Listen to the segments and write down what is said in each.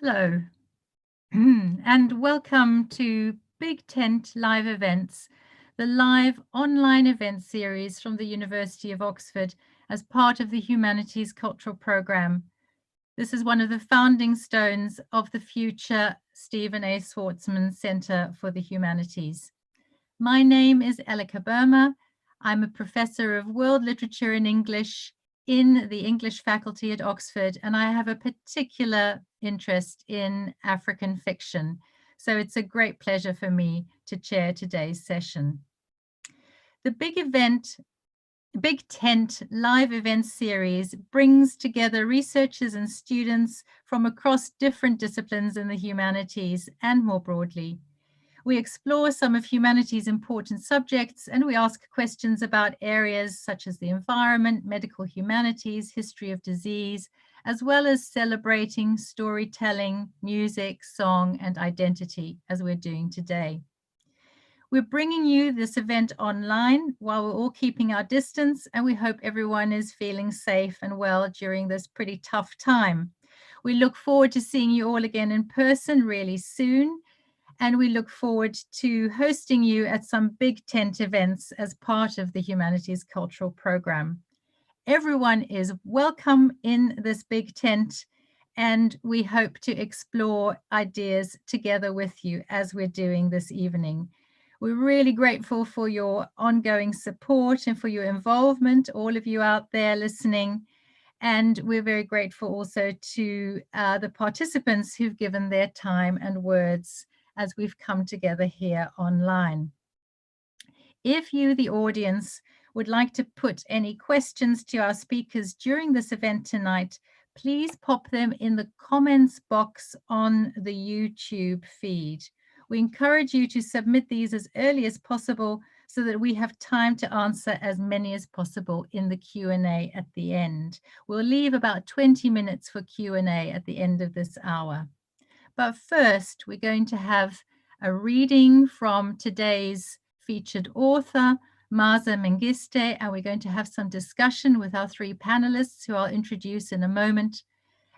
Hello, and welcome to Big Tent Live Events, the live online event series from the University of Oxford as part of the Humanities Cultural Programme. This is one of the founding stones of the future Stephen A. Schwarzman Centre for the Humanities. My name is Elika Burma. I'm a professor of world literature and English in the English faculty at Oxford, and I have a particular interest in African fiction. So it's a great pleasure for me to chair today's session. The Big Tent live event series brings together researchers and students from across different disciplines in the humanities and more broadly. We explore some of humanity's important subjects, and we ask questions about areas such as the environment, medical humanities, history of disease, as well as celebrating storytelling, music, song, and identity, as we're doing today. We're bringing you this event online while we're all keeping our distance, and we hope everyone is feeling safe and well during this pretty tough time. We look forward to seeing you all again in person really soon. And we look forward to hosting you at some Big Tent events as part of the Humanities Cultural Programme. Everyone is welcome in this Big Tent, and we hope to explore ideas together with you as we're doing this evening. We're really grateful for your ongoing support and for your involvement, all of you out there listening. And we're very grateful also to the participants who've given their time and words as we've come together here online. If you, the audience, would like to put any questions to our speakers during this event tonight, please pop them in the comments box on the YouTube feed. We encourage you to submit these as early as possible so that we have time to answer as many as possible in the Q&A at the end. We'll leave about 20 minutes for Q&A at the end of this hour. But first, we're going to have a reading from today's featured author, Maaza Mengiste, and we're going to have some discussion with our three panelists who I'll introduce in a moment.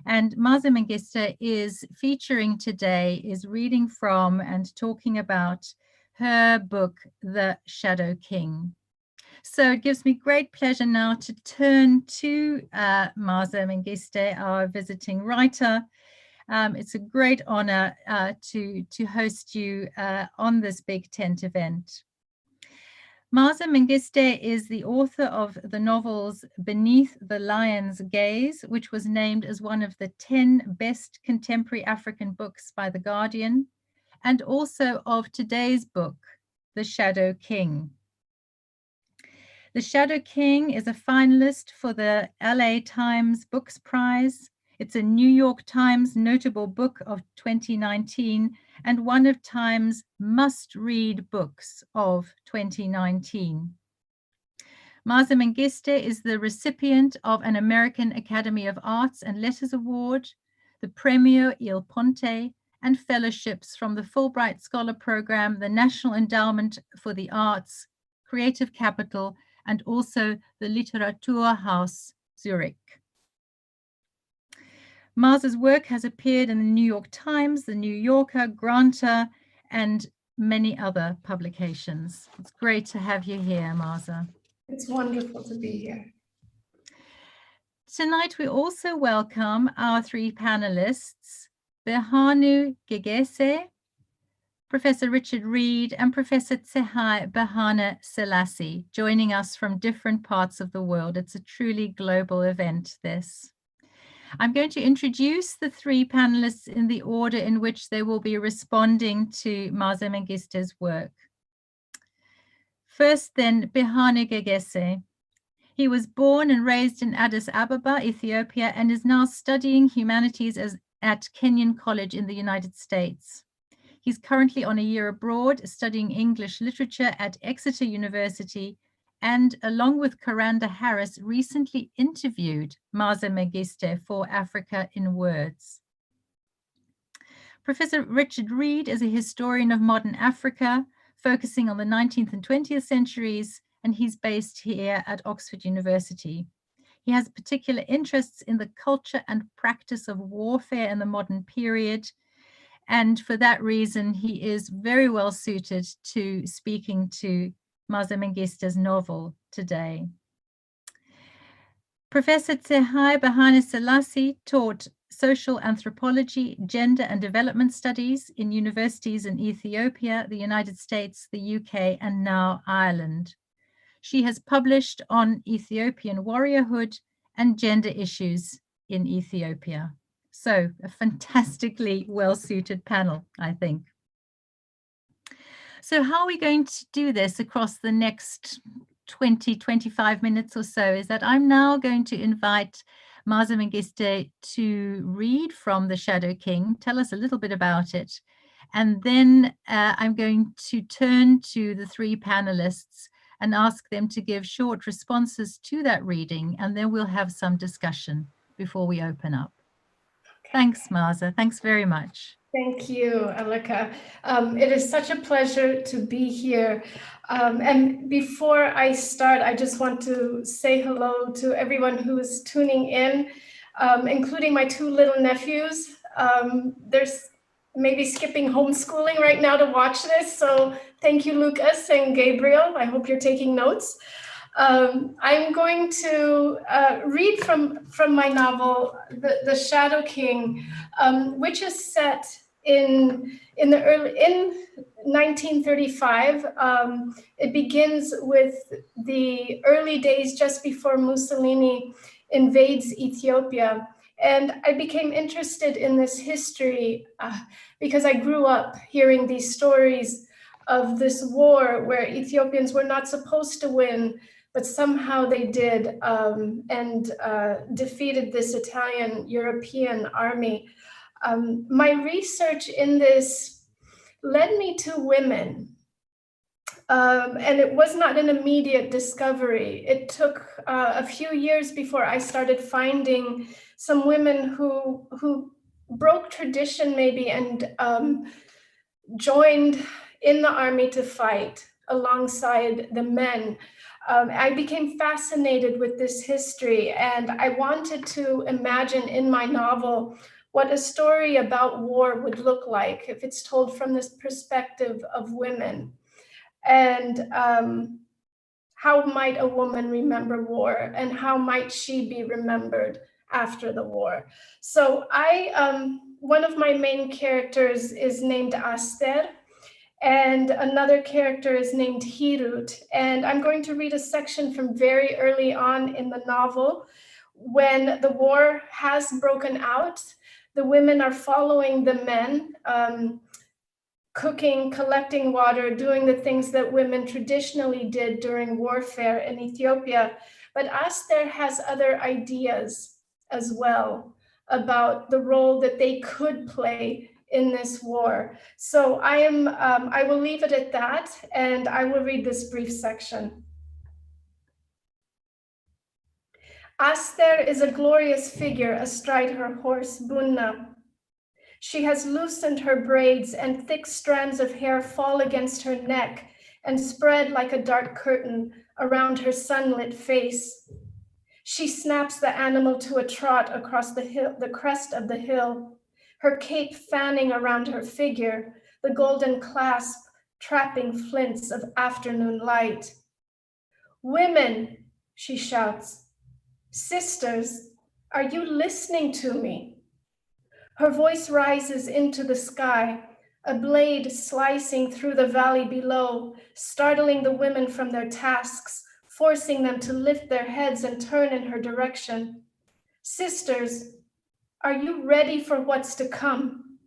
And Maaza Mengiste is featuring today, is reading from and talking about her book, The Shadow King. So it gives me great pleasure now to turn to Maaza Mengiste, our visiting writer. It's a great honor to host you on this Big Tent event. Maaza Mengiste is the author of the novels Beneath the Lion's Gaze, which was named as one of the 10 best contemporary African books by The Guardian, and also of today's book, The Shadow King. The Shadow King is a finalist for the LA Times Books Prize. It's a New York Times notable book of 2019 and one of Time's must-read books of 2019. Maaza Mengiste is the recipient of an American Academy of Arts and Letters Award, the Premio Ponte, and fellowships from the Fulbright Scholar Program, the National Endowment for the Arts, Creative Capital, and also the LiteraturHaus Zurich. Maaza's work has appeared in the New York Times, the New Yorker, Granta, and many other publications. It's great to have you here, Maaza. It's wonderful to be here. Tonight, we also welcome our three panelists, Behanu Gegese, Professor Richard Reed, and Professor Tsehai Bahana Selassie, joining us from different parts of the world. It's a truly global event, this. I'm going to introduce the three panelists in the order in which they will be responding to Maaza Mengiste's work. First then, Behanu Gegese. He was born and raised in Addis Ababa, Ethiopia, and is now studying humanities at Kenyon College in the United States. He's currently on a year abroad studying English literature at Exeter University, and along with Karanda Harris, recently interviewed Maaza Mengiste for Africa in Words. Professor Richard Reed is a historian of modern Africa, focusing on the 19th and 20th centuries, and he's based here at Oxford University. He has particular interests in the culture and practice of warfare in the modern period. And for that reason, he is very well suited to speaking to Maaza Mengiste's novel today. Professor Tsehai Bahane Selassie taught social anthropology, gender and development studies in universities in Ethiopia, the United States, the UK, and now Ireland. She has published on Ethiopian warriorhood and gender issues in Ethiopia. So a fantastically well-suited panel, I think. So how are we going to do this across the next 20, 25 minutes or so is that I'm now going to invite Maaza Mengiste to read from The Shadow King, tell us a little bit about it. And then I'm going to turn to the three panelists and ask them to give short responses to that reading, and then we'll have some discussion before we open up. Thanks, Maaza. Thanks very much. Thank you, Alika. It is such a pleasure to be here. And before I start, I just want to say hello to everyone who is tuning in, including my two little nephews. There's maybe skipping homeschooling right now to watch this. So thank you, Lucas and Gabriel. I hope you're taking notes. I'm going to read from my novel, The Shadow King, which is set in 1935. It begins with the early days just before Mussolini invades Ethiopia. And I became interested in this history because I grew up hearing these stories of this war where Ethiopians were not supposed to win, but somehow they did, and defeated this Italian European army. My research in this led me to women. And it was not an immediate discovery. It took a few years before I started finding some women who broke tradition maybe and joined in the army to fight alongside the men. I became fascinated with this history, and I wanted to imagine in my novel what a story about war would look like if it's told from this perspective of women. And how might a woman remember war, and how might she be remembered after the war? So one of my main characters is named Aster, and another character is named Hirut. And I'm going to read a section from very early on in the novel. When the war has broken out, the women are following the men, cooking, collecting water, doing the things that women traditionally did during warfare in Ethiopia. But Aster has other ideas as well about the role that they could play in this war. So I will leave it at that, and I will read this brief section. Aster is a glorious figure astride her horse, Bunna. She has loosened her braids, and thick strands of hair fall against her neck and spread like a dark curtain around her sunlit face. She snaps the animal to a trot across the crest of the hill, her cape fanning around her figure, the golden clasp trapping flints of afternoon light. Women, she shouts, sisters, are you listening to me? Her voice rises into the sky, a blade slicing through the valley below, startling the women from their tasks, forcing them to lift their heads and turn in her direction. Sisters, are you ready for what's to come?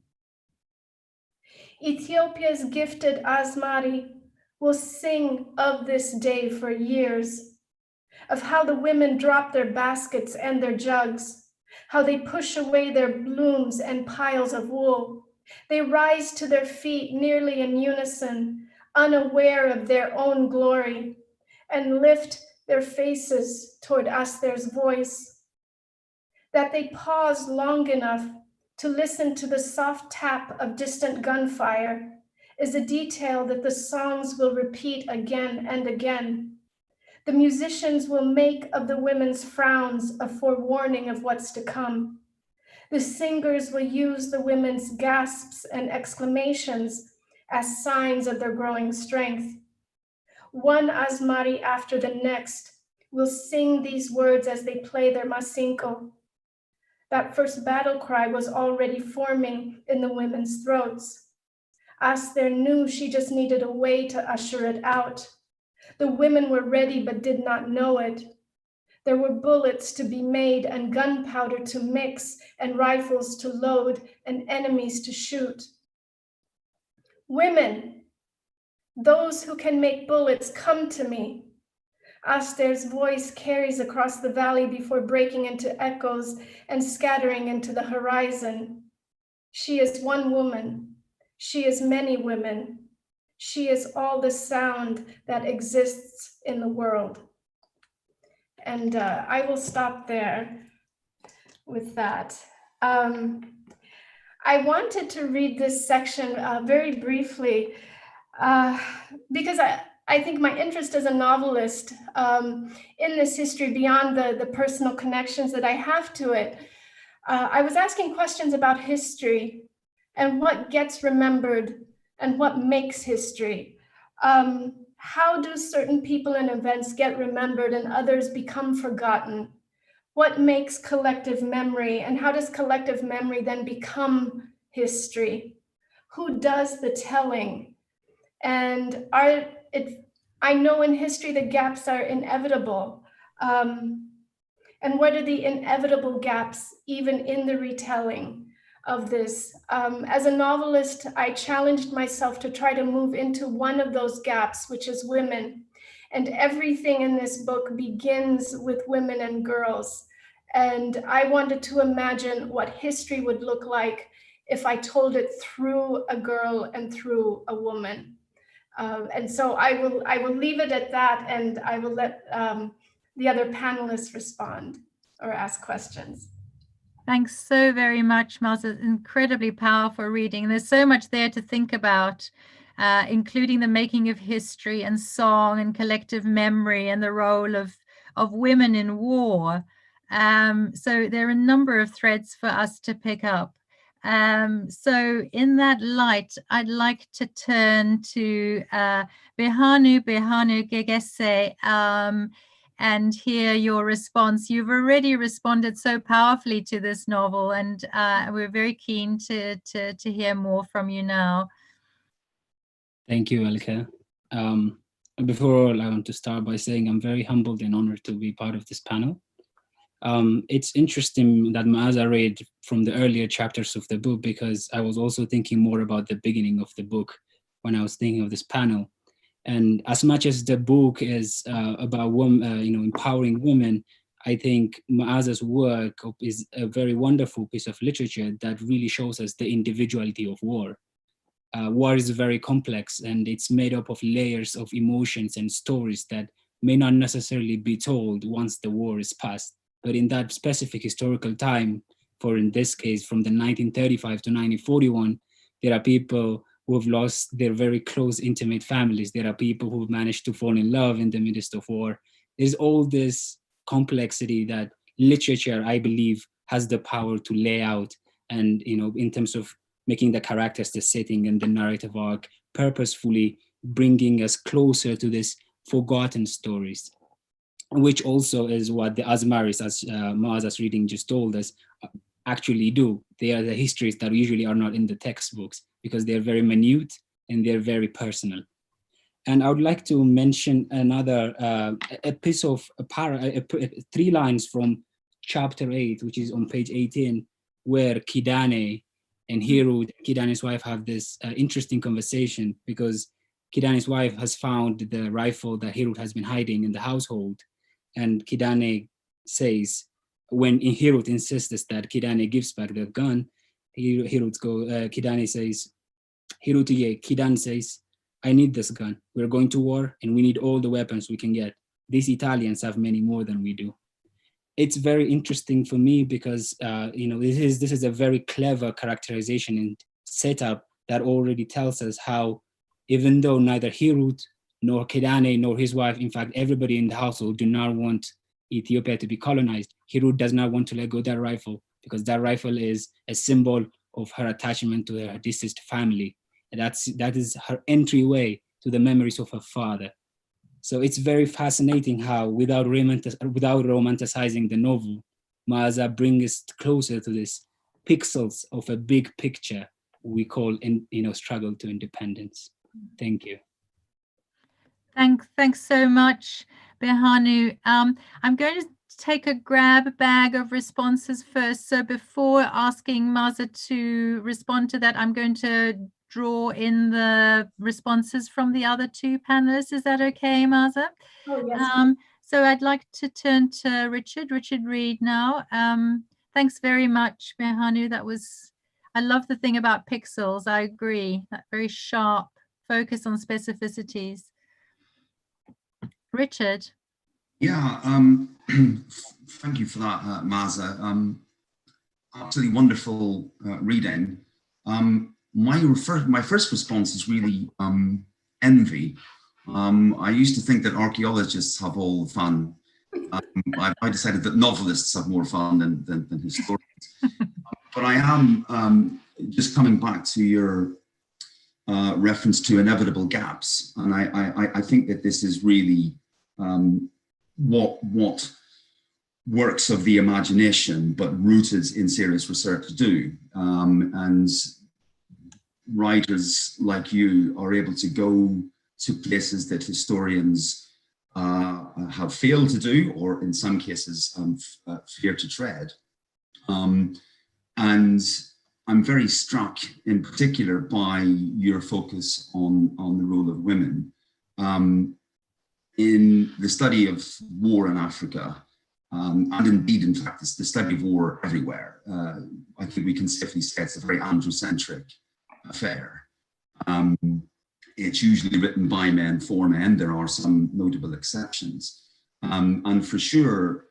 Ethiopia's gifted Asmari will sing of this day for years, of how the women drop their baskets and their jugs, how they push away their blooms and piles of wool. They rise to their feet nearly in unison, unaware of their own glory, and lift their faces toward Aster's voice. That they pause long enough to listen to the soft tap of distant gunfire is a detail that the songs will repeat again and again. The musicians will make of the women's frowns a forewarning of what's to come. The singers will use the women's gasps and exclamations as signs of their growing strength. One Asmari after the next will sing these words as they play their masinko. That first battle cry was already forming in the women's throats. Aster knew she just needed a way to usher it out. The women were ready but did not know it. There were bullets to be made and gunpowder to mix and rifles to load and enemies to shoot. Women, those who can make bullets, come to me. Aster's voice carries across the valley before breaking into echoes and scattering into the horizon. She is one woman. She is many women. She is all the sound that exists in the world. And I will stop there with that. I wanted to read this section very briefly because I think my interest as a novelist in this history, beyond the personal connections that I have to it, I was asking questions about history and what gets remembered and what makes history. How do certain people and events get remembered and others become forgotten? What makes collective memory, and how does collective memory then become history? Who does the telling? And I know in history the gaps are inevitable. And what are the inevitable gaps even in the retelling of this? As a novelist, I challenged myself to try to move into one of those gaps, which is women. And everything in this book begins with women and girls. And I wanted to imagine what history would look like if I told it through a girl and through a woman. And so I will leave it at that, and I will let the other panelists respond or ask questions. Thanks so very much, Maaza. Incredibly powerful reading. There's so much there to think about, including the making of history and song and collective memory and the role of women in war. So there are a number of threads for us to pick up. So in that light, I'd like to turn to Behanu Gegese, and hear your response. You've already responded so powerfully to this novel, and we're very keen to hear more from you now. Thank you, Elke. Before all, I want to start by saying I'm very humbled and honored to be part of this panel. It's interesting that Maaza read from the earlier chapters of the book, because I was also thinking more about the beginning of the book when I was thinking of this panel. And as much as the book is about women, empowering women, I think Maaza's work is a very wonderful piece of literature that really shows us the individuality of war. War is very complex, and it's made up of layers of emotions and stories that may not necessarily be told once the war is past. But in that specific historical time, for in this case, from the 1935 to 1941, there are people who have lost their very close, intimate families. There are people who have managed to fall in love in the midst of war. There's all this complexity that literature, I believe, has the power to lay out, and in terms of making the characters, the setting, and the narrative arc purposefully bringing us closer to these forgotten stories, which also is what the Asmaris, as Maaza's reading just told us, actually do. They are the histories that usually are not in the textbooks, because they're very minute and they're very personal. And I would like to mention another a piece of 3 lines from chapter 8, which is on page 18, where Kidane and Hirut, Kidane's wife, have this interesting conversation, because Kidane's wife has found the rifle that Hirut has been hiding in the household. And Kidane says, when Hirut insists that Kidane gives back the gun, Kidane says, Kidan says, I need this gun. We're going to war and we need all the weapons we can get. These Italians have many more than we do. It's very interesting for me because, this is a very clever characterization and setup that already tells us how, even though neither Hirut nor Kidane, nor his wife, in fact, everybody in the household do not want Ethiopia to be colonized. Hirut does not want to let go that rifle because that rifle is a symbol of her attachment to her deceased family. And that is her entryway to the memories of her father. So it's very fascinating how, without romanticizing the novel, Maaza brings us closer to this pixels of a big picture we call, struggle to independence. Thank you. Thanks so much, Behanu. I'm going to take a grab bag of responses first. So before asking Maaza to respond to that, I'm going to draw in the responses from the other two panelists. Is that okay, Maaza? Oh, yes. So I'd like to turn to Richard Reed now. Thanks very much, Behanu. I love the thing about pixels. I agree, that very sharp focus on specificities. Richard. Yeah, thank you for that, Maaza. Absolutely wonderful reading. My first response is really envy. I used to think that archaeologists have all the fun. I decided that novelists have more fun than historians. But I am just coming back to your reference to inevitable gaps, and I think that this is really what works of the imagination, but rooted in serious research do. And writers like you are able to go to places that historians have failed to do, or in some cases fear to tread. And I'm very struck in particular by your focus on the role of women. In the study of war in Africa, and indeed, in fact, it's the study of war everywhere. I think we can safely say it's a very androcentric affair. It's usually written by men for men. There are some notable exceptions. And for sure,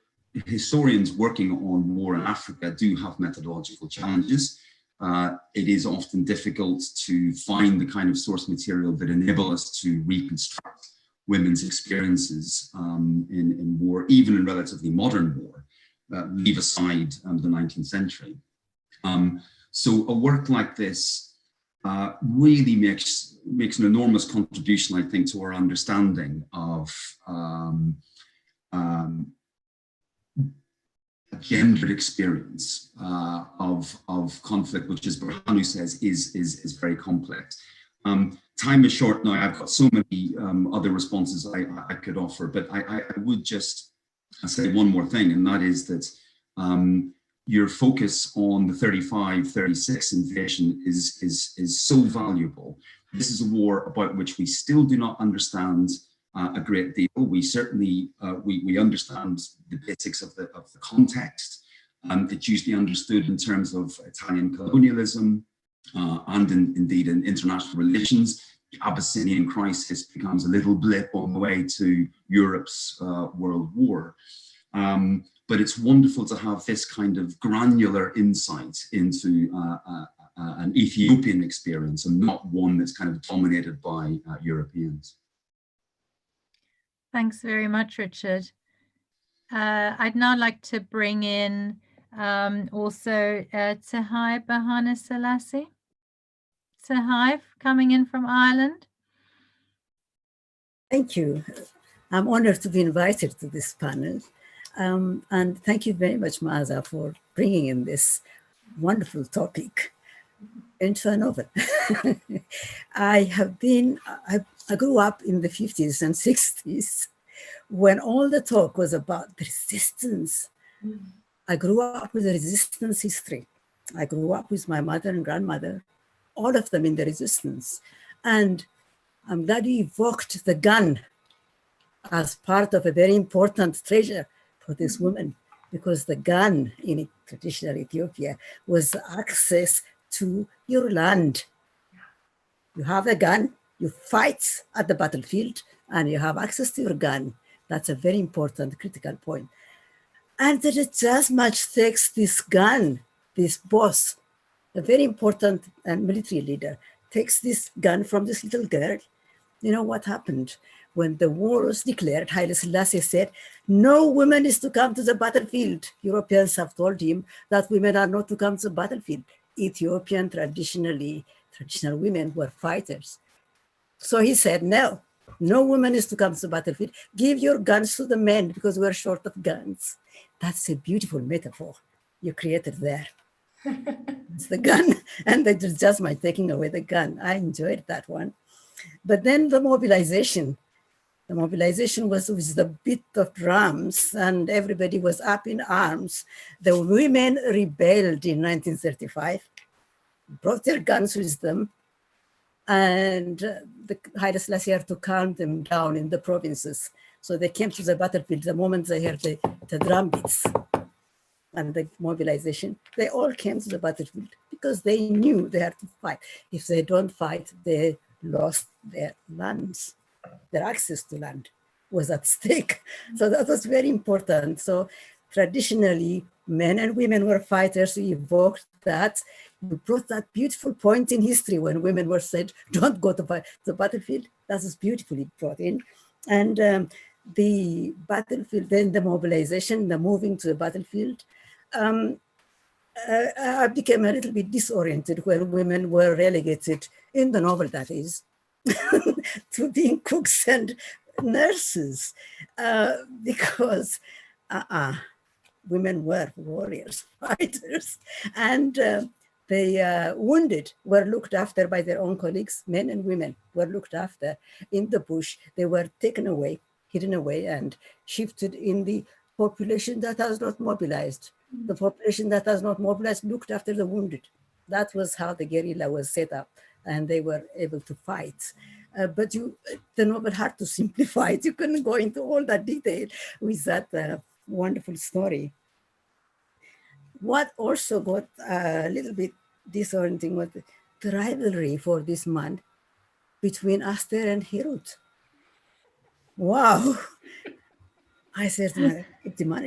historians working on war in Africa do have methodological challenges. It is often difficult to find the kind of source material that enable us to reconstruct women's experiences in war, even in relatively modern war, leave aside the 19th century. So a work like this really makes an enormous contribution, I think, to our understanding of gendered experience of conflict, which, as Behanu says, is very complex. Time is short now. I've got so many other responses I could offer, but I would just say one more thing, and that is that your focus on the 35-36 invasion is so valuable. This is a war about which we still do not understand a great deal. We certainly we understand the basics of the context. It's usually understood in terms of Italian colonialism and indeed in international relations. The Abyssinian crisis becomes a little blip on the way to Europe's world war. But it's wonderful to have this kind of granular insight into an Ethiopian experience and not one that's kind of dominated by Europeans. Thanks very much, Richard. I'd now like to bring in also Tsahai Bahana Selassie. Tsahai, coming in from Ireland. Thank you. I'm honored to be invited to this panel. And thank you very much, Maaza, for bringing in this wonderful topic into a novel. I grew up in the 50s and 60s when all the talk was about resistance. I grew up with a resistance history. I grew up with my mother and grandmother, all of them in the resistance. And I'm glad you evoked the gun as part of a very important treasure for this woman, because the gun in traditional Ethiopia was access to your land. You have a gun, you fight at the battlefield, and you have access to your gun. That's a very important, critical point. And that it just much takes this gun, this boss, a very important military leader, takes this gun from this little girl. You know what happened? when the war was declared, Haile Selassie said, no woman is to come to the battlefield. Europeans have told him that women are not to come to the battlefield. Ethiopian traditional women were fighters. So he said, no woman is to come to the battlefield. Give your guns to the men because we're short of guns. That's a beautiful metaphor you created there. It's the gun, and they just by taking away the gun. I enjoyed that one. But then the mobilization was with the beat of drums, and everybody was up in arms. The women rebelled in 1935, brought their guns with them, and the Haile Selassie had to calm them down in the provinces. So they came to the battlefield the moment they heard the drum beats and the mobilization. They all came to the battlefield because they knew they had to fight. If they don't fight, they lost their lands. Their access to land was at stake. So that was very important. So traditionally, men and women were fighters. We evoked that. We brought that beautiful point in history when women were said, don't go to the battlefield. That was beautifully brought in. And the battlefield, then the mobilization, the moving to the battlefield, I became a little bit disoriented when women were relegated, in the novel that is, to being cooks and nurses, because women were warriors, fighters, and the wounded were looked after by their own colleagues. Men and women were looked after in the bush. They were taken away, hidden away, and shifted in the population that has not mobilized. The population that has not mobilized looked after the wounded. That was how the guerrilla was set up, and they were able to fight. But the novel had to simplify it. You couldn't go into all that detail with that wonderful story. What also got a little bit disorienting was the rivalry for this man between Aster and Hirut. Wow. I said,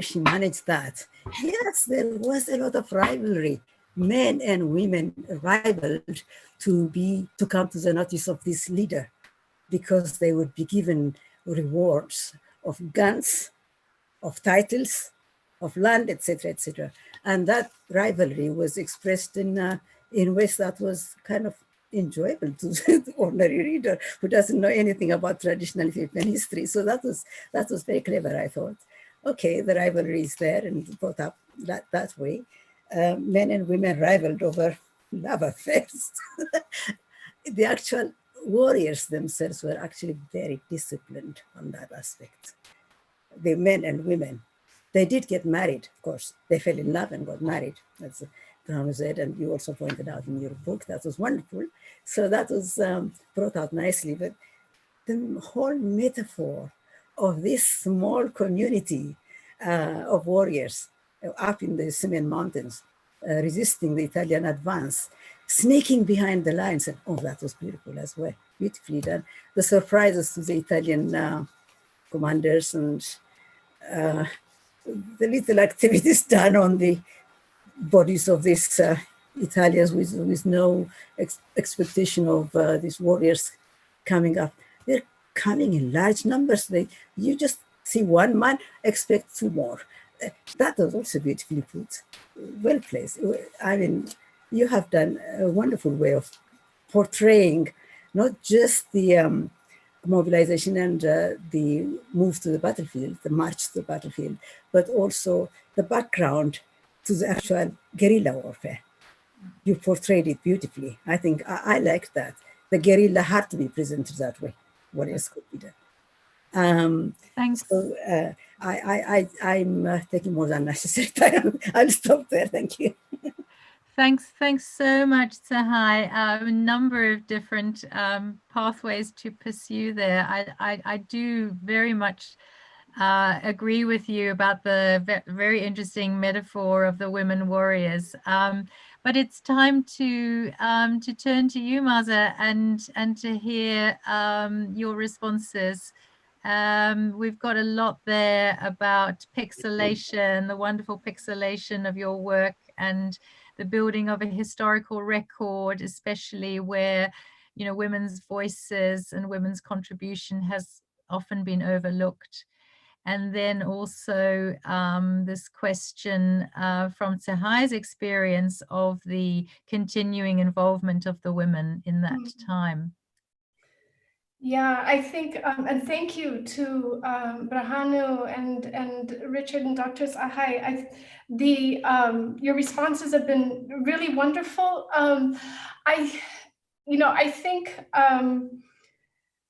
she managed that. Yes, there was a lot of rivalry. Men and women rivaled to come to the notice of this leader because they would be given rewards of guns, of titles, of land, etc., etc. And that rivalry was expressed in ways that was kind of enjoyable to the ordinary reader who doesn't know anything about traditional Ethiopian history. So that was very clever, I thought. Okay, the rivalry is there and brought up that way. Men and women rivaled over love affairs. The actual warriors themselves were actually very disciplined on that aspect. The men and women, they did get married, of course. They fell in love and got married. That's Brown said, and you also pointed out in your book. That was wonderful. So that was brought out nicely. But the whole metaphor of this small community of warriors up in the Simeon Mountains, resisting the Italian advance, sneaking behind the lines. And, oh, that was beautiful as well, beautifully done. The surprises to the Italian commanders and the little activities done on the bodies of these Italians with no expectation of these warriors coming up. They're coming in large numbers. You just see one man, expect two more. That was also beautifully put, well placed. I mean, you have done a wonderful way of portraying not just the mobilization and the move to the battlefield, the march to the battlefield, but also the background to the actual guerrilla warfare. You portrayed it beautifully. I think I liked that. The guerrilla had to be presented that way. What else could be done? Thanks. So I'm taking more than necessary time. I'll stop there. Thank you. Thanks so much, Sahai. A number of different pathways to pursue there. I do very much agree with you about the very interesting metaphor of the women warriors. But it's time to turn to you, Maaza, and to hear your responses. We've got a lot there about pixelation, the wonderful pixelation of your work, and the building of a historical record, especially where, you know, women's voices and women's contribution has often been overlooked. And then also this question from Tsahai's experience of the continuing involvement of the women in that time. Yeah, I think, and thank you to Berhanu and Richard and Dr. Tsahai. Your responses have been really wonderful. I think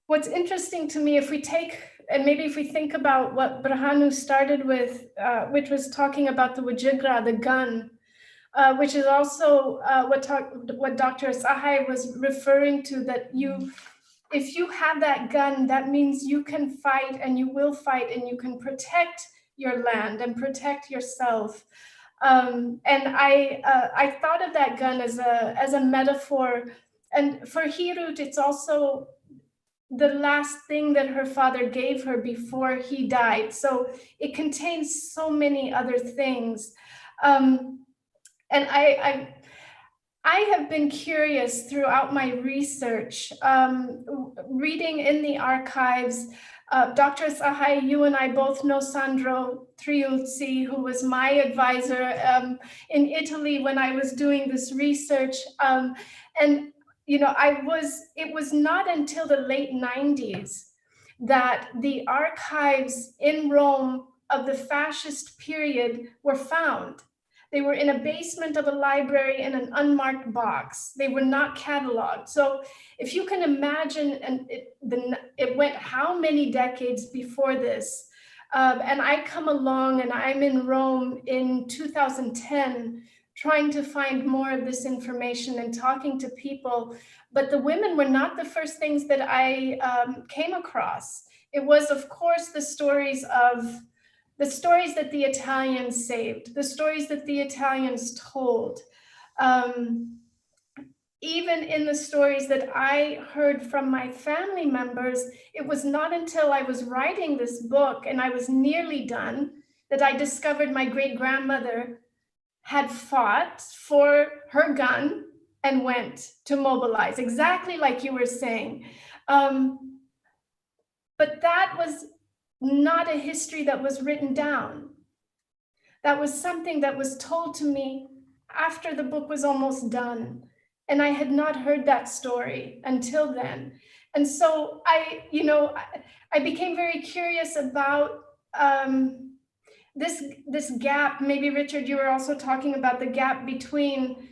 what's interesting to me, if we take, and maybe if we think about what Berhanu started with, which was talking about the wajigra, the gun, which is also what Dr. Tsahai was referring to, that if you have that gun, that means you can fight and you will fight and you can protect your land and protect yourself. And I thought of that gun as a metaphor. And for Hirut, it's also the last thing that her father gave her before he died. So it contains so many other things. And I have been curious throughout my research, reading in the archives. Dr. Tsahai, you and I both know Sandro Triuzzi, who was my advisor in Italy when I was doing this research. And it was not until the late 90s that the archives in Rome of the fascist period were found. They were in a basement of a library in an unmarked box. They were not cataloged. So if you can imagine, and it went how many decades before this? And I come along and I'm in Rome in 2010, trying to find more of this information and talking to people. But the women were not the first things that I came across. It was, of course, the stories that the Italians saved, the stories that the Italians told. Even in the stories that I heard from my family members, it was not until I was writing this book and I was nearly done that I discovered my great-grandmother had fought for her gun and went to mobilize, exactly like you were saying. But that was not a history that was written down. That was something that was told to me after the book was almost done. And I had not heard that story until then. And so I became very curious about this gap. Maybe Richard, you were also talking about the gap between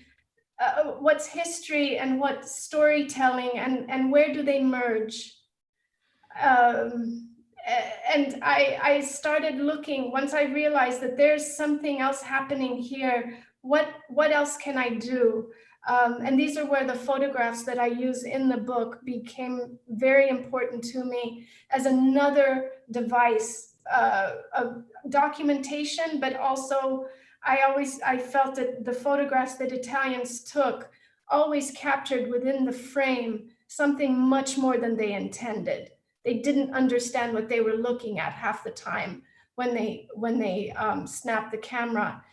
what's history and what's storytelling, and where do they merge? And I started looking, once I realized that there's something else happening here, what else can I do? And these are where the photographs that I use in the book became very important to me as another device of documentation, but also I felt that the photographs that Italians took always captured within the frame something much more than they intended. They didn't understand what they were looking at half the time when they snapped the camera.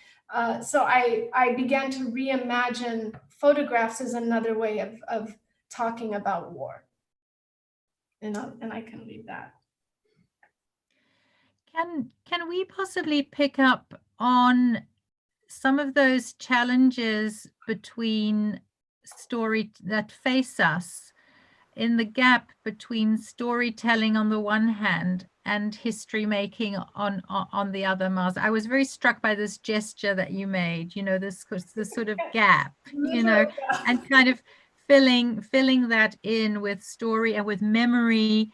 So I began to reimagine photographs as another way of talking about war. And I can leave that. Can we possibly pick up on some of those challenges between story that face us in the gap between storytelling on the one hand and history making on the other, Maaza? I was very struck by this gesture that you made, this sort of gap, and kind of filling that in with story and with memory.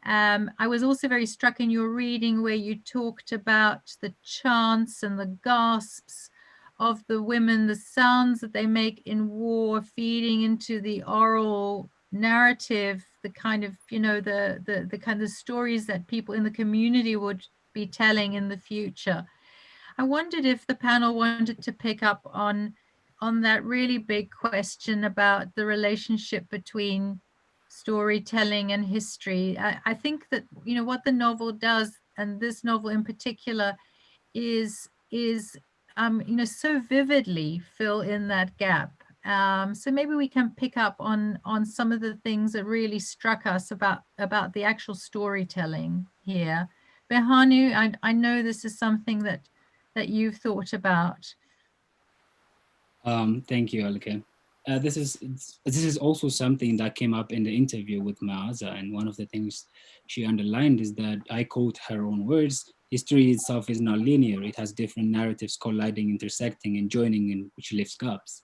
I was also very struck in your reading where you talked about the chants and the gasps of the women, the sounds that they make in war, feeding into the oral narrative, the kind of, the kind of stories that people in the community would be telling in the future. I wondered if the panel wanted to pick up on that really big question about the relationship between storytelling and history. I think that, what the novel does, and this novel in particular, is so vividly fill in that gap. So maybe we can pick up on some of the things that really struck us about the actual storytelling here. Berhanu, I know this is something that you've thought about. Thank you, Alke. This is also something that came up in the interview with Maaza, and one of the things she underlined is that, I quote her own words, "History itself is not linear. It has different narratives colliding, intersecting, and joining in, which lifts gaps."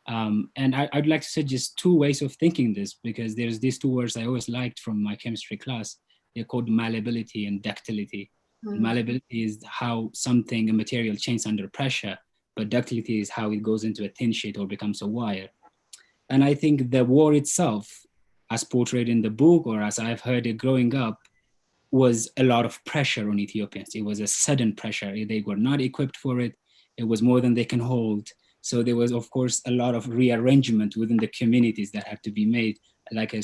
And I'd like to suggest two ways of thinking this, because there's these two words I always liked from my chemistry class. They're called malleability and ductility. Malleability is how something, a material, changes under pressure, but ductility is how it goes into a thin sheet or becomes a wire. And I think the war itself, as portrayed in the book, or as I've heard it growing up, was a lot of pressure on Ethiopians. It was a sudden pressure. They were not equipped for it. It was more than they can hold. So there was, of course, a lot of rearrangement within the communities that had to be made, like a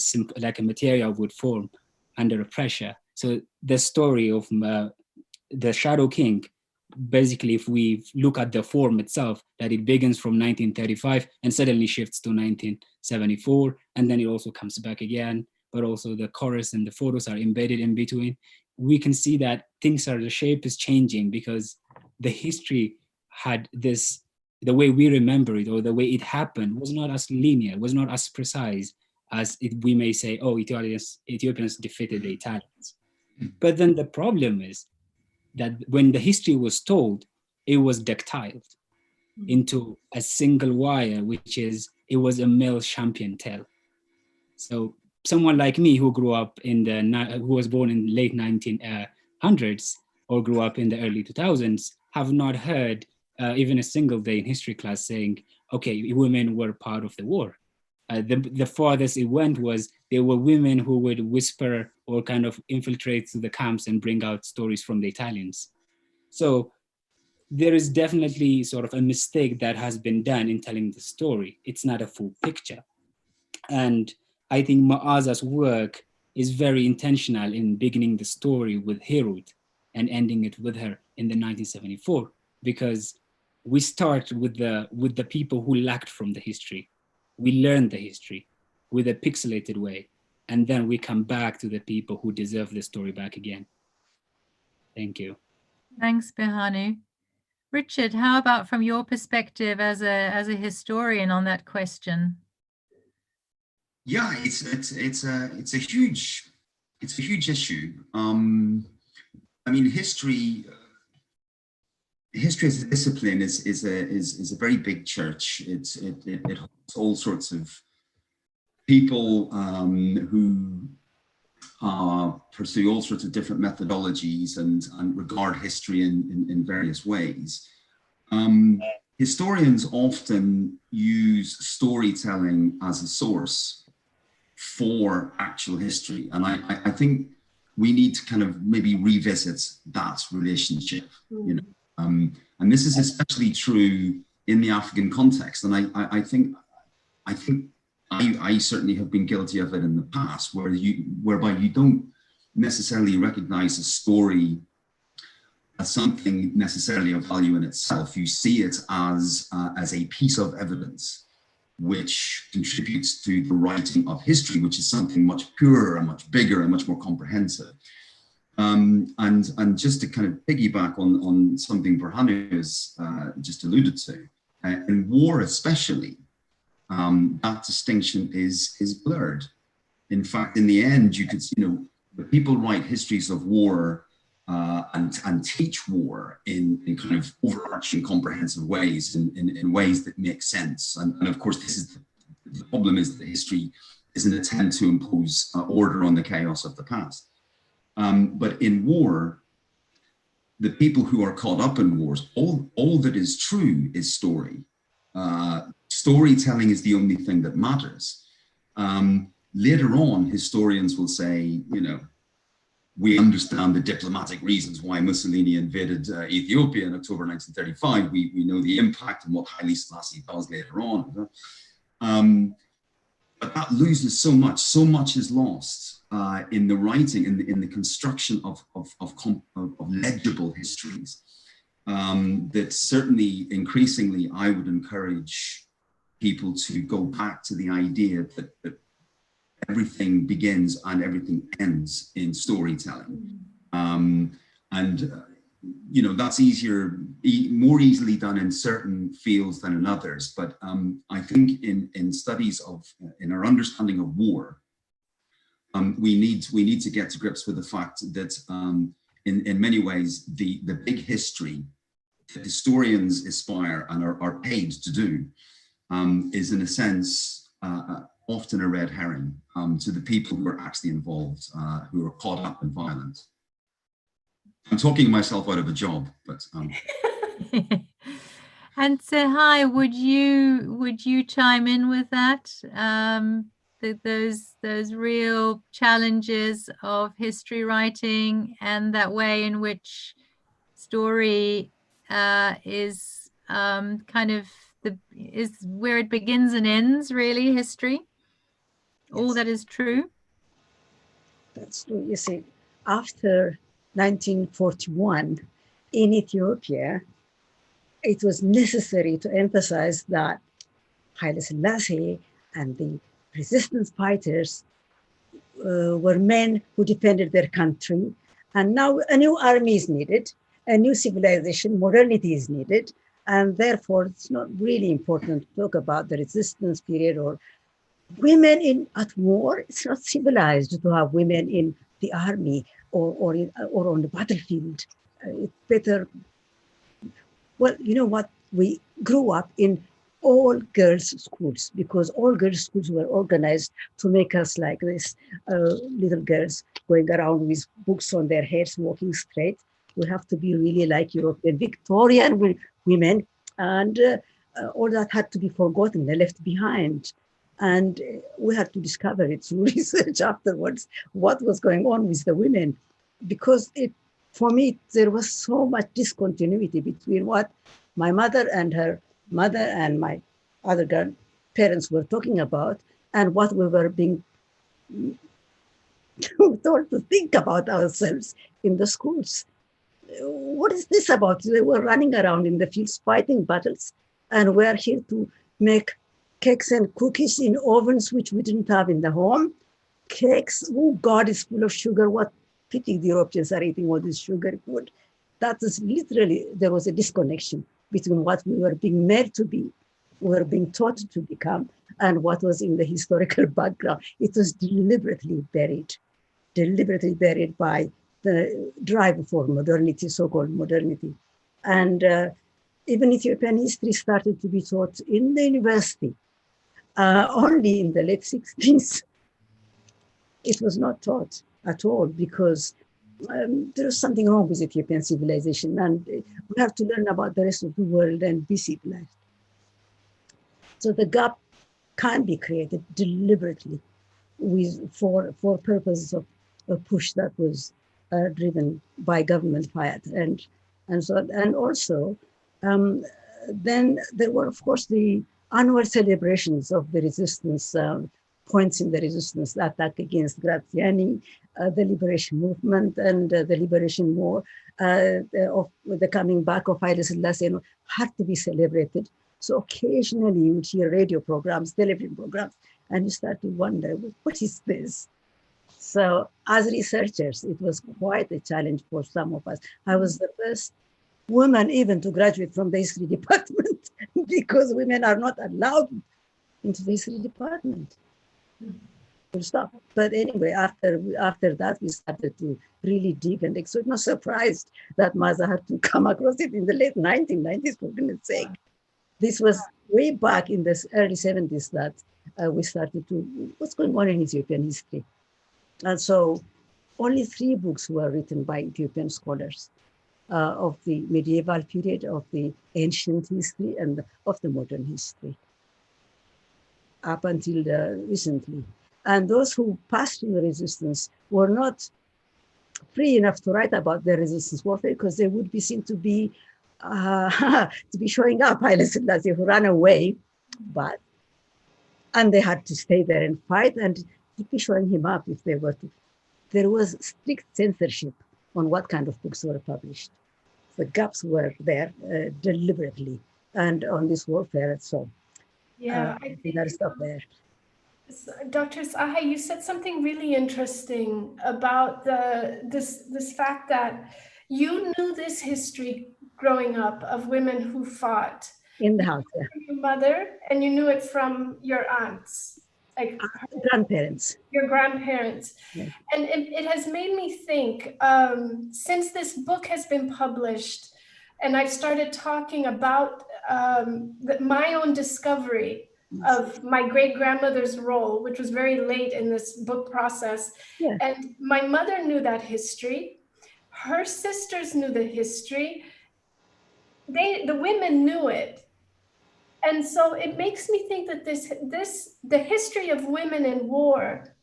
material would form under a pressure. So the story of the Shadow King, basically, if we look at the form itself, that it begins from 1935 and suddenly shifts to 1974, and then it also comes back again, but also the chorus and the photos are embedded in between. We can see that the shape is changing because the history had this, the way we remember it or the way it happened was not as linear, was not as precise as we may say, oh, Ethiopians defeated the Italians. But then the problem is that when the history was told, it was ductile into a single wire, which is, it was a male champion tale. So someone like me who grew up who was born in late 1900s or grew up in the early 2000s have not heard even a single day in history class saying, okay, women were part of the war. The farthest it went was there were women who would whisper or kind of infiltrate through the camps and bring out stories from the Italians. So there is definitely sort of a mistake that has been done in telling the story. It's not a full picture. And I think Maaza's work is very intentional in beginning the story with Herod and ending it with her in the 1974, because we start with the people who lacked from the history. We learn the history with a pixelated way, and then we come back to the people who deserve the story back again. Thank you. Thanks, Berhanu. Richard, how about from your perspective as a historian on that question? Yeah, it's a huge issue. I mean, history as a discipline is a very big church. It holds all sorts of people who pursue all sorts of different methodologies and regard history in various ways. Historians often use storytelling as a source for actual history, and I think we need to kind of maybe revisit that relationship, you know. And this is especially true in the African context, and I think I certainly have been guilty of it in the past, whereby you don't necessarily recognize a story as something necessarily of value in itself. You see it as a piece of evidence which contributes to the writing of history, which is something much purer and much bigger and much more comprehensive. And just to kind of piggyback on something Berhanu has just alluded to, in war especially, that distinction is blurred. In fact, in the end, you could, the people write histories of war and teach war in kind of overarching, comprehensive ways, in ways that make sense. And of course, the problem is that history is an attempt to impose order on the chaos of the past. But in war, the people who are caught up in wars, all that is true is story. Storytelling is the only thing that matters. Later on, historians will say, we understand the diplomatic reasons why Mussolini invaded Ethiopia in October 1935. We know the impact and what Haile Selassie does later on. But that loses so much is lost in the writing, in the construction of legible histories, that certainly increasingly I would encourage people to go back to the idea that everything begins and everything ends in storytelling. You know, that's more easily done in certain fields than in others. But I think in studies in our understanding of war, we need to get to grips with the fact that in many ways, the big history that historians aspire and are paid to do is, in a sense, often a red herring to the people who are actually involved, who are caught up in violence. I'm talking myself out of a job, but. And Sehai, would you chime in with that? Those real challenges of history writing and that way in which story is kind of is where it begins and ends, really, history. Yes. All that is true. That's true. You see, after 1941 in Ethiopia, it was necessary to emphasize that Haile Selassie and the resistance fighters were men who defended their country. And now a new army is needed, a new civilization, modernity is needed. And therefore, it's not really important to talk about the resistance period or women at war. It's not civilized to have women in the army or on the battlefield. It's better. Well, you know what? We grew up in all girls schools because all girls schools were organized to make us like this, little girls going around with books on their heads, walking straight. We have to be really like European Victorian women, and all that had to be forgotten, they left behind. And we had to discover it through research afterwards, what was going on with the women, because for me, there was so much discontinuity between what my mother and her mother and my other grandparents were talking about and what we were being told to think about ourselves in the schools. What is this about? They were running around in the fields fighting battles, and we're here to make cakes and cookies in ovens which we didn't have in the home. Cakes, oh God, is full of sugar. What pity the Europeans are eating all this sugar food. That is literally, there was a disconnection between what we were being made to be, we were being taught to become, and what was in the historical background. It was deliberately buried by the drive for modernity, so-called modernity. And even Ethiopian history started to be taught in the university only in the late 60s. It was not taught at all because there was something wrong with Ethiopian civilization, and we have to learn about the rest of the world and be civilized. So the gap can be created deliberately for purposes of a push that was driven by government fiat and so on. And also, then there were, of course, the annual celebrations of the resistance, points in the resistance, the attack against Graziani, the liberation movement, and the liberation war of the coming back of Haile Selassie had to be celebrated. So occasionally you would hear radio programs, television programs, and you start to wonder, what is this? So as researchers, it was quite a challenge for some of us. I was the first woman even to graduate from the history department because women are not allowed into the history department. Full stop. But anyway, after that, we started to really dig, and so I'm not surprised that Maaza had to come across it in the late 1990s, for goodness sake. This was way back in the early 70s that we started to, what's going on in Ethiopian history? And so only 3 books were written by Ethiopian scholars of the medieval period, of the ancient history, and of the modern history up until recently. And those who passed through the resistance were not free enough to write about their resistance warfare because they would be seen to be showing up Haile Selassie, who ran away, and they had to stay there and fight and keep showing him up if they were to. There was strict censorship on what kind of books were published. The gaps were there deliberately, and on this warfare and so on. Yeah, I think I'll stop there. Dr. Saha, you said something really interesting about this fact that you knew this history growing up of women who fought. In the You house, knew it from your mother, and you knew it from your aunts, like grandparents. your grandparents. Yeah. And it has made me think, since this book has been published, and I've started talking about my own discovery of my great-grandmother's role, which was very late in this book process. Yeah. And my mother knew that history. Her sisters knew the history. The women knew it. And so it makes me think that the history of women in war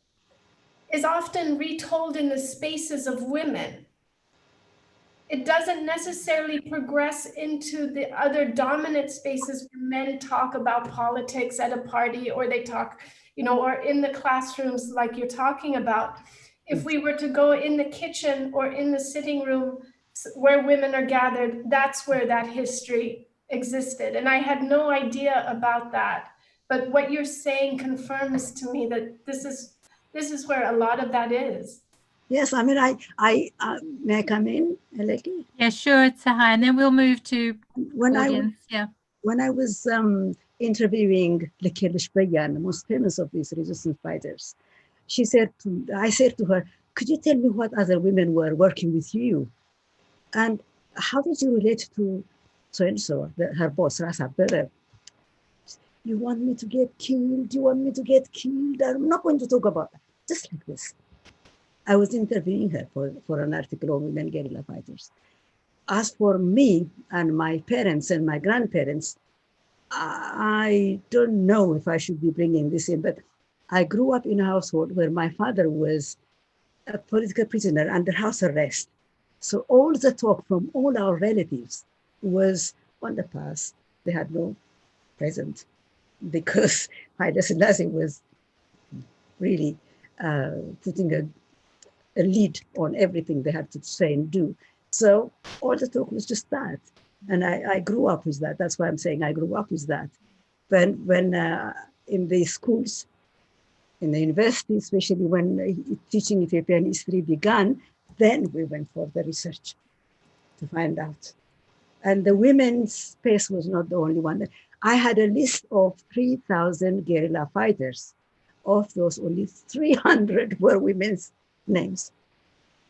is often retold in the spaces of women. It doesn't necessarily progress into the other dominant spaces where men talk about politics at a party, or they talk, or in the classrooms like you're talking about. If we were to go in the kitchen or in the sitting room where women are gathered, that's where that history existed. And I had no idea about that. But what you're saying confirms to me that this is where a lot of that is. Yes, I mean, I may I come in, Eleki? Yeah, sure, Sahai, and then we'll move to When audience. When I was interviewing Lekir Bishbeyan, the most famous of these resistance fighters, I said to her, could you tell me what other women were working with you? And how did you relate to so-and-so, her boss, Rasa Bere? You want me to get killed? You want me to get killed? I'm not going to talk about that. Just like this. I was interviewing her for an article on women guerrilla fighters. As for me and my parents and my grandparents, I don't know if I should be bringing this in, but I grew up in a household where my father was a political prisoner under house arrest. So all the talk from all our relatives was on the past. They had no present because Haile Selassie was really putting a lead on everything they had to say and do. So all the talk was just that. And I grew up with that. That's why I'm saying I grew up with that. When in the schools, in the university, especially when teaching Ethiopian history began, then we went for the research to find out. And the women's space was not the only one. I had a list of 3,000 guerrilla fighters. Of those, only 300 were women's names.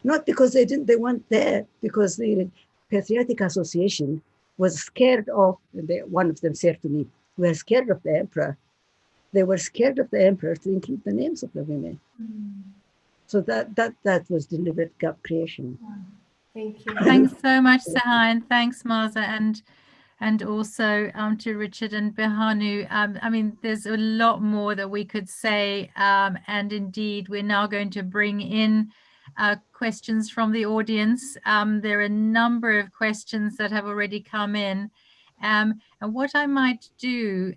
Not because they weren't there, because the Patriotic Association was scared of, one of them said to me, we were scared of the emperor. They were scared of the emperor to include the names of the women. So that was deliberate gap creation. Thank you. Thanks so much, Sahai, and thanks, Maaza, and also to Richard and Behanu. I mean, there's a lot more that we could say, and indeed, we're now going to bring in questions from the audience. There are a number of questions that have already come in. And what I might do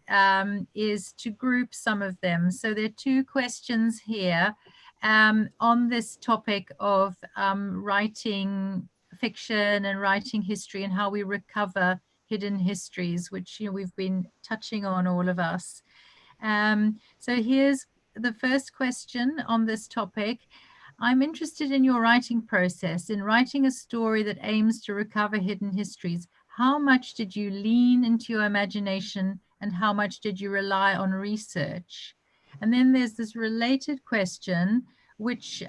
is to group some of them. So there are two questions here on this topic of writing fiction and writing history and how we recover hidden histories, which we've been touching on, all of us. So here's the first question on this topic. I'm interested in your writing process. In writing a story that aims to recover hidden histories, how much did you lean into your imagination and how much did you rely on research? And then there's this related question, which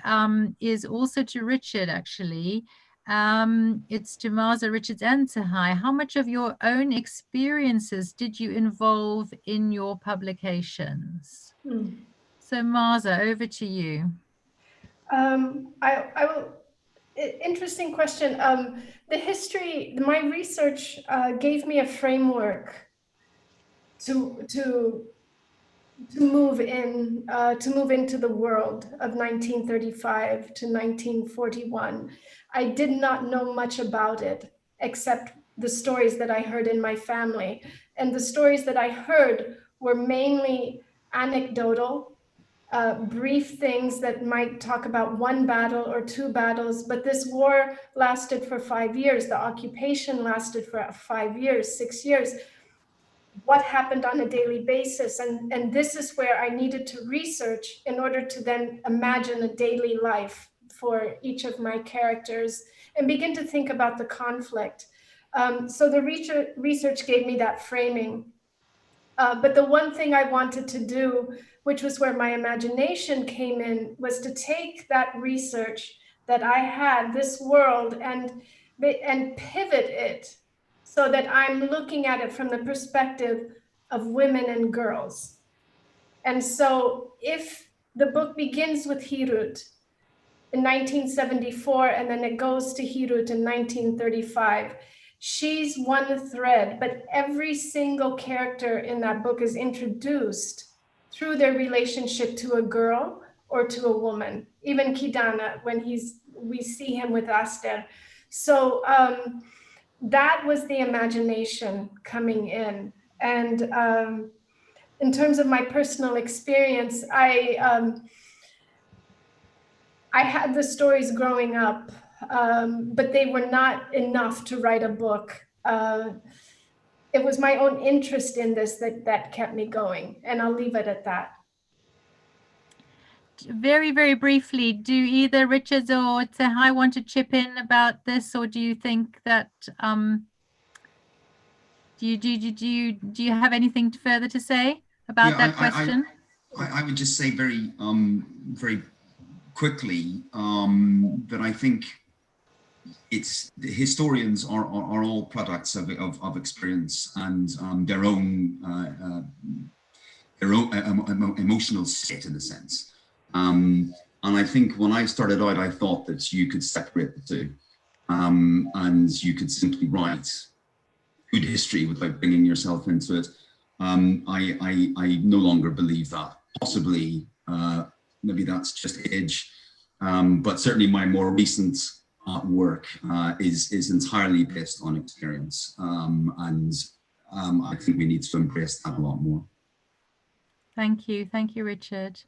is also to Richard, actually. It's to Maaza, Richard, and Sahai. How much of your own experiences did you involve in your publications? So Maaza, over to you. I will. Interesting question. My research gave me a framework to move into the world of 1935 to 1941. I did not know much about it except the stories that I heard in my family, and the stories that I heard were mainly anecdotal. Brief things that might talk about one battle or two battles, but this war lasted for 5 years. The occupation lasted for 5 years, 6 years. what happened on a daily basis. And this is where I needed to research in order to then imagine a daily life for each of my characters and begin to think about the conflict. So the research gave me that framing. But the one thing I wanted to do, which was where my imagination came in, was to take that research that I had, this world, and pivot it so that I'm looking at it from the perspective of women and girls. And so if the book begins with Hirut in 1974, and then it goes to Hirut in 1935, she's one thread, but every single character in that book is introduced through their relationship to a girl or to a woman. Even Kidana, when we see him with Aster. So that was the imagination coming in. And in terms of my personal experience, I had the stories growing up, but they were not enough to write a book. It was my own interest in this that kept me going, and I'll leave it at that. Very, very briefly, do either Richard or Tehai want to chip in about this, or do you think that do you have anything further to say about that question? I would just say very quickly that I think the historians are all products of experience and their own emotional state, in a sense. And I think when I started out, I thought that you could separate the two, and you could simply write good history without bringing yourself into it. I no longer believe that. Possibly, maybe that's just age, but certainly my more recent work is entirely based on experience, and I think we need to embrace that a lot more. Thank you, Richard.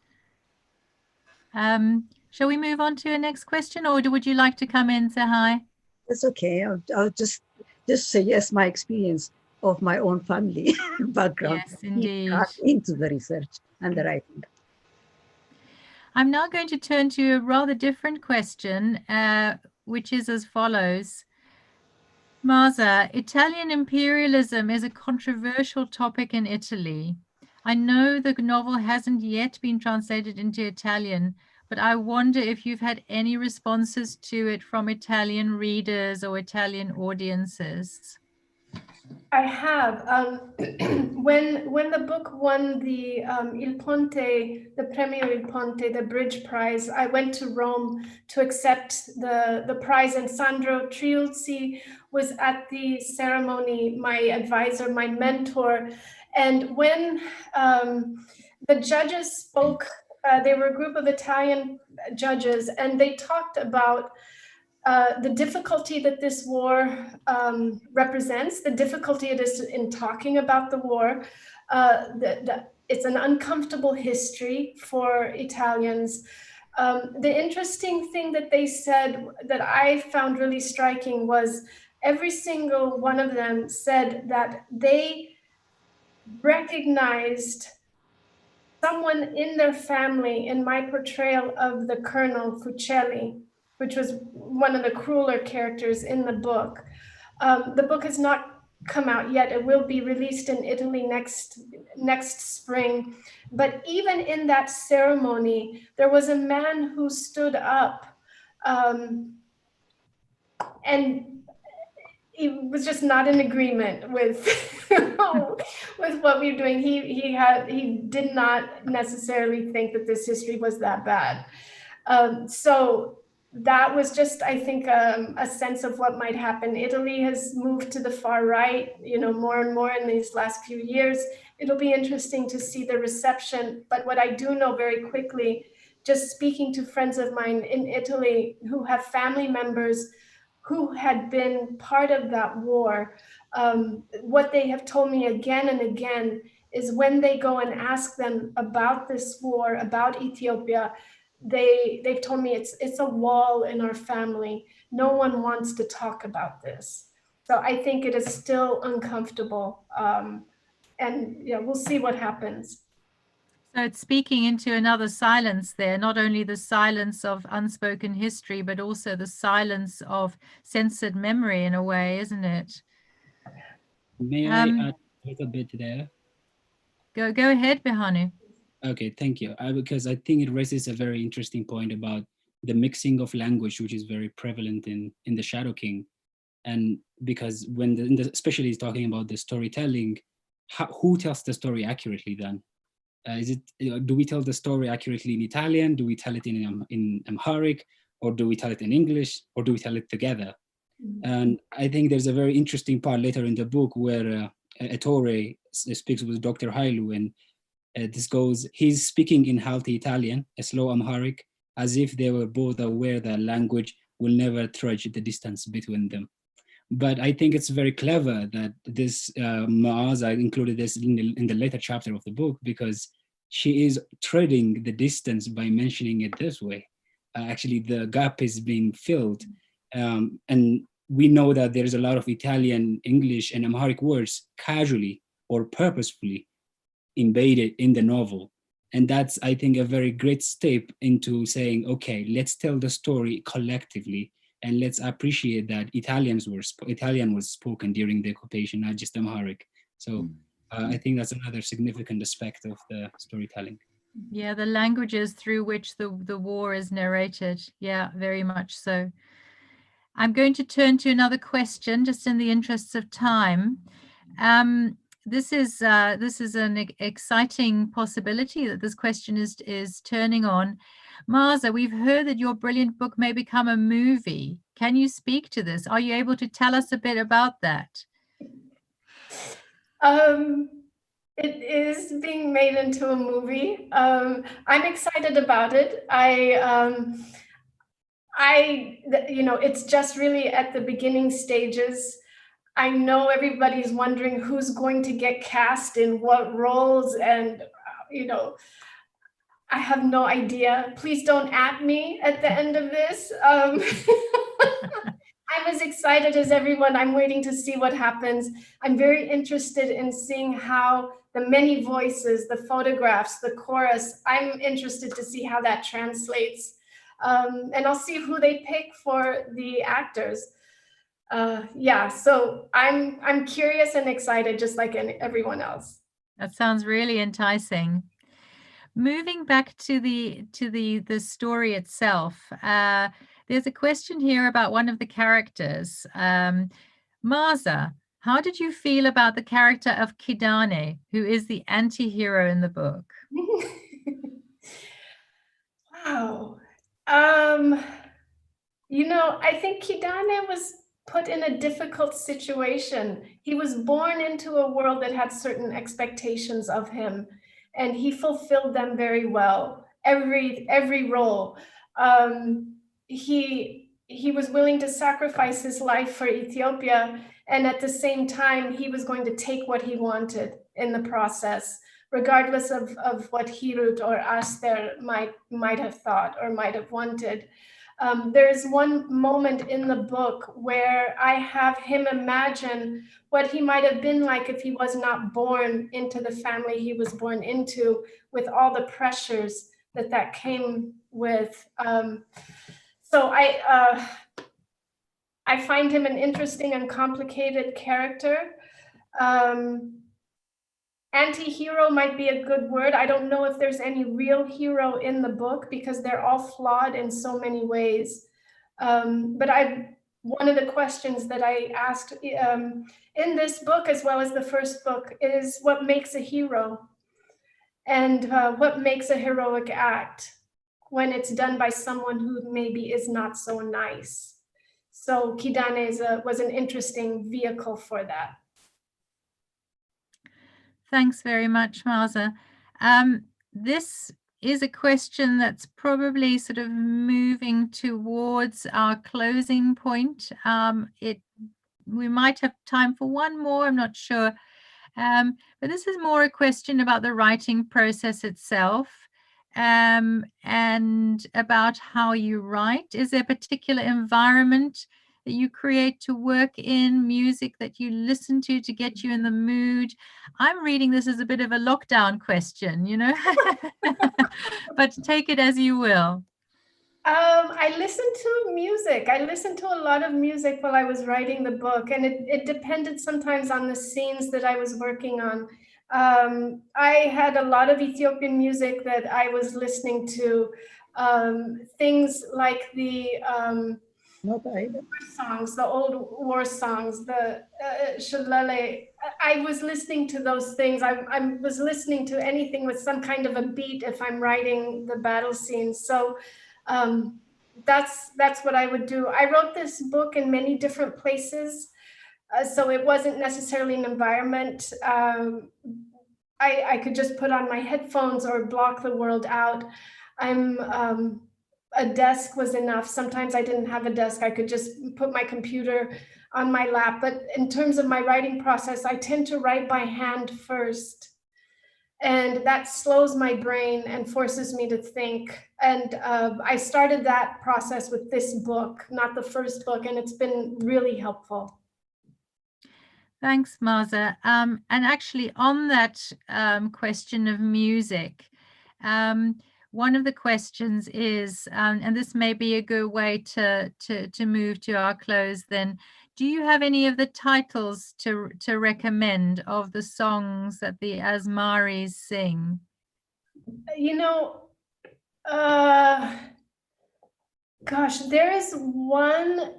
Shall we move on to a next question, or would you like to come in, Tehai? That's okay. I'll just say yes. My experience of my own family background, yes, indeed, into the research and the writing. I'm now going to turn to a rather different question, which is as follows. Maaza, Italian imperialism is a controversial topic in Italy. I know the novel hasn't yet been translated into Italian, but I wonder if you've had any responses to it from Italian readers or Italian audiences. I have. When the book won the Il Ponte, the Premio Il Ponte, the Bridge Prize, I went to Rome to accept the prize, and Sandro Triulzi was at the ceremony, my advisor, my mentor. And when the judges spoke, they were a group of Italian judges, and they talked about the difficulty that this war represents, the difficulty it is in talking about the war. It's an uncomfortable history for Italians. The interesting thing that they said that I found really striking was every single one of them said that they recognized someone in their family in my portrayal of the Colonel Fucelli, which was one of the crueler characters in the book. The book has not come out yet. It will be released in Italy next spring. But even in that ceremony, there was a man who stood up and he was just not in agreement with with what we were doing. He did not necessarily think that this history was that bad. So that was just, I think, a sense of what might happen. Italy has moved to the far right, more and more in these last few years. It'll be interesting to see the reception. But what I do know very quickly, just speaking to friends of mine in Italy who have family members who had been part of that war, what they have told me again and again is when they go and ask them about this war, about Ethiopia, they've told me it's a wall in our family. No one wants to talk about this. So I think it is still uncomfortable. yeah, we'll see what happens. So it's speaking into another silence there, not only the silence of unspoken history, but also the silence of censored memory in a way, isn't it? May I add a little bit there? Go ahead, Behanu. Okay, thank you. Because I think it raises a very interesting point about the mixing of language, which is very prevalent in the Shadow King. And because when especially he's talking about the storytelling, who tells the story accurately then? Do we tell the story accurately in Italian? Do we tell it in Amharic? Or do we tell it in English? Or do we tell it together? And I think there's a very interesting part later in the book where Ettore speaks with Dr. Hailu, and this goes, he's speaking in healthy Italian, a slow Amharic, as if they were both aware that language will never trudge the distance between them. But I think it's very clever that this Maaza included this in the later chapter of the book, because she is treading the distance by mentioning it this way. Actually, the gap is being filled. And we know that there's a lot of Italian, English, and Amharic words casually or purposefully embedded in the novel. And that's, I think, a very great step into saying, okay, let's tell the story collectively, and let's appreciate that Italian was spoken during the occupation, not just Amharic. So I think that's another significant aspect of the storytelling. Yeah, the languages through which the war is narrated. Yeah, very much so. I'm going to turn to another question, just in the interests of time. This is an exciting possibility that this question is turning on. Maaza, we've heard that your brilliant book may become a movie. Can you speak to this? Are you able to tell us a bit about that? It is being made into a movie. I'm excited about it. It's just really at the beginning stages. I know everybody's wondering who's going to get cast in what roles, and I have no idea. Please don't at me at the end of this. I'm as excited as everyone. I'm waiting to see what happens. I'm very interested in seeing how the many voices, the photographs, the chorus, I'm interested to see how that translates. And I'll see who they pick for the actors. So I'm curious and excited, just like everyone else. That sounds really enticing. Moving back to the story itself, there's a question here about one of the characters. Maaza, how did you feel about the character of Kidane, who is the anti-hero in the book? Wow. I think Kidane was put in a difficult situation. He was born into a world that had certain expectations of him, and he fulfilled them very well. Every role. He was willing to sacrifice his life for Ethiopia, and at the same time, he was going to take what he wanted in the process, regardless of what Hirut or Aster might have thought or might have wanted. There's one moment in the book where I have him imagine what he might have been like if he was not born into the family he was born into, with all the pressures that came with. So I find him an interesting and complicated character. Anti-hero might be a good word. I don't know if there's any real hero in the book, because they're all flawed in so many ways. But one of the questions that I asked in this book, as well as the first book, is what makes a hero, and what makes a heroic act when it's done by someone who maybe is not so nice. So Kidane was an interesting vehicle for that. Thanks very much, Maaza. This is a question that's probably sort of moving towards our closing point. We might have time for one more, I'm not sure. But this is more a question about the writing process itself, and about how you write. Is there a particular environment that you create to work in, music that you listen to get you in the mood? I'm reading this as a bit of a lockdown question, you know, but take it as you will. I listened to music. I listened to a lot of music while I was writing the book, and it depended sometimes on the scenes that I was working on. I had a lot of Ethiopian music that I was listening to, things like the songs, the old war songs, the Shalale. I was listening to those things. I was listening to anything with some kind of a beat if I'm writing the battle scenes. So that's what I would do. I wrote this book in many different places, so it wasn't necessarily an environment. I could just put on my headphones or block the world out. A desk was enough. Sometimes I didn't have a desk. I could just put my computer on my lap. But in terms of my writing process, I tend to write by hand first. And that slows my brain and forces me to think. And I started that process with this book, not the first book, and it's been really helpful. Thanks, Maaza. And actually, on that question of music, one of the questions is, and this may be a good way to move to our close then, do you have any of the titles to recommend of the songs that the Asmaris sing? You know, gosh, there is one,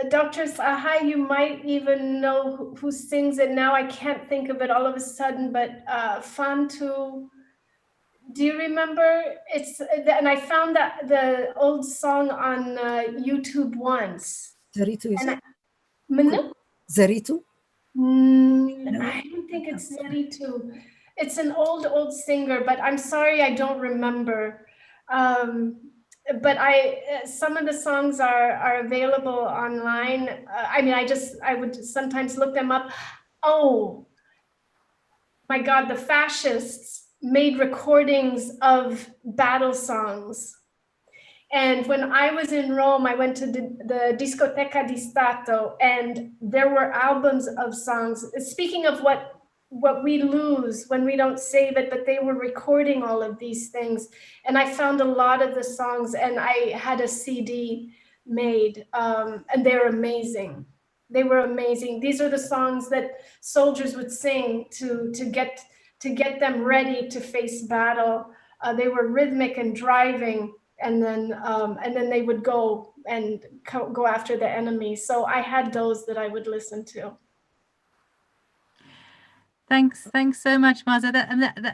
Dr. Saha, you might even know who sings it now. I can't think of it all of a sudden, but Fantu, do you remember? And I found that the old song on YouTube once. Zaritu, is it? Zaritu? No. I don't think it's Zaritu. It's an old singer, but I'm sorry, I don't remember. But some of the songs are available online. I mean, I would sometimes look them up. Oh my God, the fascists made recordings of battle songs. And when I was in Rome, I went to the Discoteca di Stato, and there were albums of songs. Speaking of what we lose when we don't save it, but they were recording all of these things. And I found a lot of the songs, and I had a CD made, and they're amazing. They were amazing. These are the songs that soldiers would sing to get them ready to face battle. They were rhythmic and driving, and then they would go after the enemy. So I had those that I would listen to. Thanks so much, Maaza.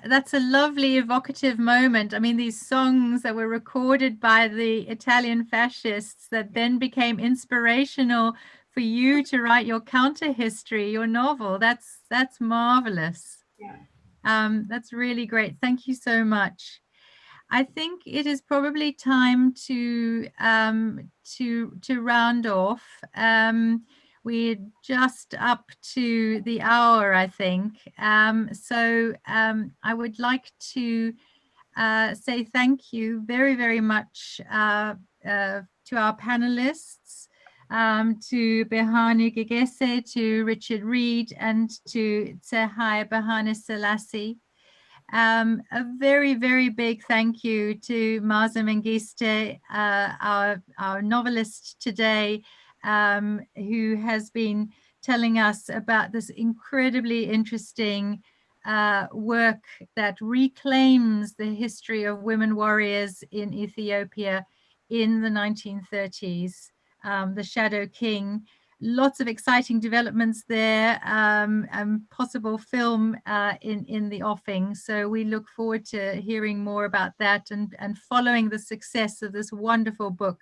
That's a lovely evocative moment. I mean, these songs that were recorded by the Italian fascists that then became inspirational for you to write your counter history, your novel. That's marvelous. Yeah. That's really great. Thank you so much. I think it is probably time to round off. We're just up to the hour, I think. So I would like to say thank you very, very much to our panelists, to Behanu Gegese, to Richard Reed, and to Tsehai Behanu Selassie. A very, very big thank you to Maaza Mengiste, our novelist today, who has been telling us about this incredibly interesting work that reclaims the history of women warriors in Ethiopia in the 1930s, the Shadow King. Lots of exciting developments there, and possible film in the offing. So we look forward to hearing more about that and following the success of this wonderful book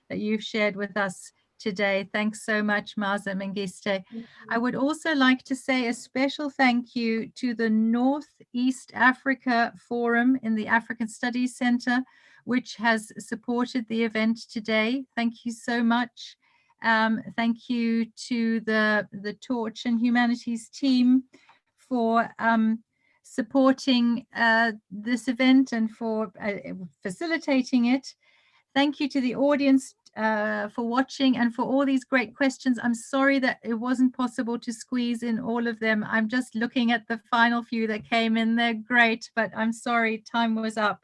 that you've shared with us today. Thanks so much, Maaza Mengiste. I would also like to say a special thank you to the Northeast Africa Forum in the African Studies Center, which has supported the event today. Thank you so much. Thank you to the Torch and Humanities team for supporting this event and for facilitating it. Thank you to the audience for watching and for all these great questions. I'm sorry that it wasn't possible to squeeze in all of them. I'm just looking at the final few that came in. They're great, but I'm sorry, time was up.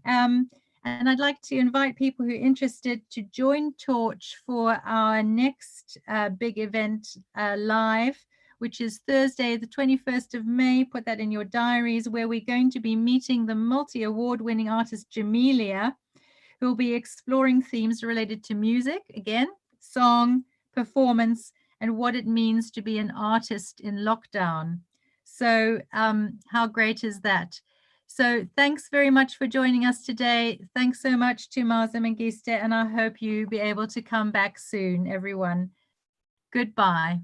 And I'd like to invite people who are interested to join Torch for our next big event live, which is Thursday, the 21st of May. Put that in your diaries, where we're going to be meeting the multi-award winning artist Jamelia, who will be exploring themes related to music, again, song, performance, and what it means to be an artist in lockdown. So how great is that? So thanks very much for joining us today. Thanks so much to Maaza Mengiste, and I hope you be able to come back soon, everyone. Goodbye.